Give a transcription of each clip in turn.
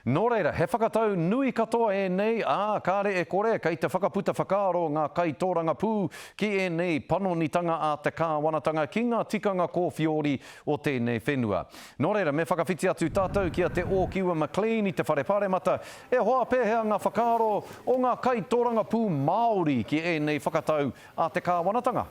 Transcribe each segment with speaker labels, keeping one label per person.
Speaker 1: Nō reira, he whakatau nui katoa e nei, kāre e kore, kei te whakaputa whakaaro ngā kaitōranga pū ki e nei panonitanga a te kāwanatanga ki ngā tikanga kōwhiori o tēnei whenua. Nō reira, me whakawhiti atu tātou kia te Ōkiwa McLean i te whareparemata, e hoa pēhea ngā whakaaro o ngā kaitōranga pū Māori ki e nei whakatau a te kāwanatanga.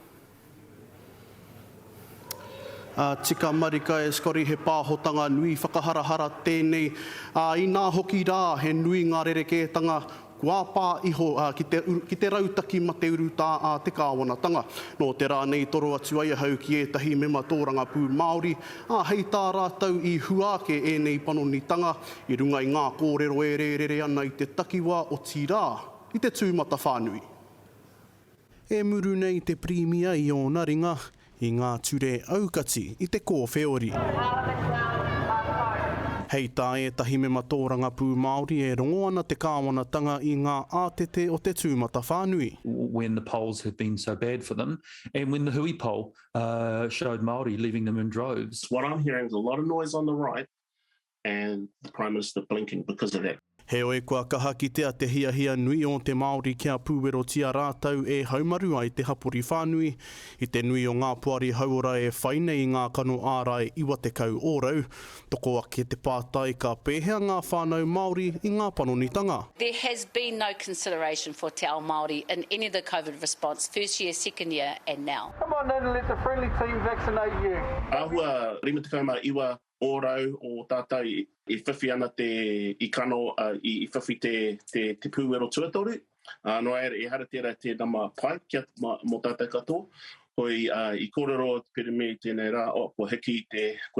Speaker 2: Tika marika e skori he pāhotanga nui whakaharahara tēnei. I nā hoki rā he nui ngā rerekētanga kua pā iho ki te rautaki ma te uruta a te kāwanatanga. Nō te rā nei toro atu ai hau ki etahi mema tōranga pū Māori. Hei tā rātau i huake e nei panonitanga i runga i ngā kōrero e rerere ana i te takiwa o tirā i te tūmata whānui. E muru nei te primia i o Naringa i ngā ture aukati i te kōwhiori. Hei tā etahi me matoranga pū Māori e rongo ana te kāwanatanga i ngā ātete o te tūmata whānui.
Speaker 3: When the polls have been so bad for them, and when the Hui poll showed Māori leaving them in droves.
Speaker 4: What I'm hearing is a lot of noise on the right and the Prime Minister blinking because of that.
Speaker 2: He oe kua kaha ki te hia nui o te Māori kia pūwero tia rātau e haumaru ai te hapori whānui. I te nui o ngā puari hauora e whaine i ngā kano ārai iwa te kau ōrau. Toko ake te pātai ka pēhea ngā whānau Māori i ngā panonitanga.
Speaker 5: There has been no consideration for Te Ao Māori in any of the COVID response, first year, second year and now.
Speaker 6: Come on in and let the friendly team vaccinate you.
Speaker 4: Ahua rima te kaumā iwa ōrau o tātou i whiwhi ana i kano i whiwhi te pūwero tuatoru. No e hara tērā te nama pai kia mō tātou katoa. Hoi i kōrero pere me tēnei rā, kua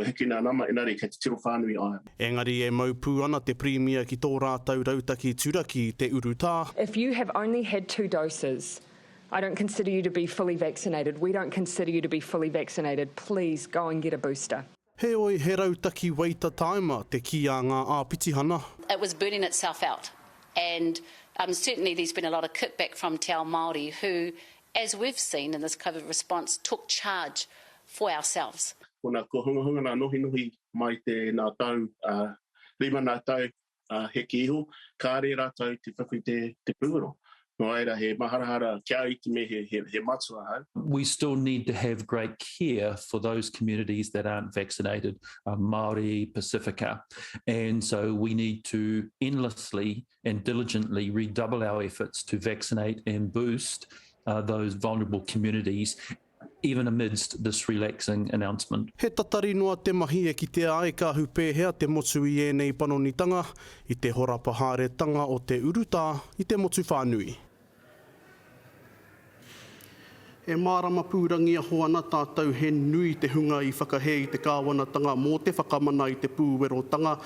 Speaker 4: heki nā nama, enari kei te tiro whānui ai.
Speaker 2: Engari e maupū ana te primia ki tō rātau rautaki turaki te urutā.
Speaker 7: If you have only had 2 doses, I don't consider you to be fully vaccinated. We don't consider you to be fully vaccinated. Please go and get a booster.
Speaker 2: He oi he rautaki waita taima te ki a ngā āpitihana.
Speaker 5: It was burning itself out. And certainly there's been a lot of kickback from Te Ao Māori who, as we've seen in this COVID response, took charge for ourselves.
Speaker 4: Kona ko hunga nā nohi mai te nā tau, rima nā tau heki iho, kāre rātau te whakui te pūwero. No aira he maharahara kia i te me he matua hau.
Speaker 3: We still need to have great care for those communities that aren't vaccinated, Māori, Pacifica. And so we need to endlessly and diligently redouble our efforts to vaccinate and boost those vulnerable communities, even amidst this relaxing announcement.
Speaker 2: He tatari noa te mahi e ki te ae ka hupēhea te motu i e nei panonitanga i te horapahāretanga o te uruta i te motu whānui. E mārama pūrangi a hoana tātou he nui te hunga i whakahei te kāwanatanga mō te whakamana i te pūwerotanga,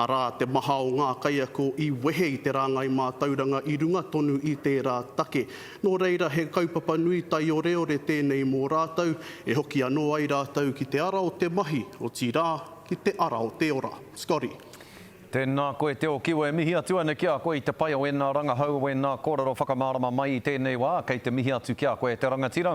Speaker 2: arā te maha o ngā kaiako i wehe i te rāngai mā tauranga i runga tonu i te rā take. Nō reira he kaupapa nui tai o reore tēnei mō rātau, e hoki anō ai rātau ki te ara o te mahi, o tirā ki te ara o te ora. Skori.
Speaker 1: Tēnā koe te Ōkiwa e mihi atu ana kia koe i te pai o e nā rangahau o e nā kōrero whakamārama mai i tēnei wā, kei te mihi atu kia koe te rangatira.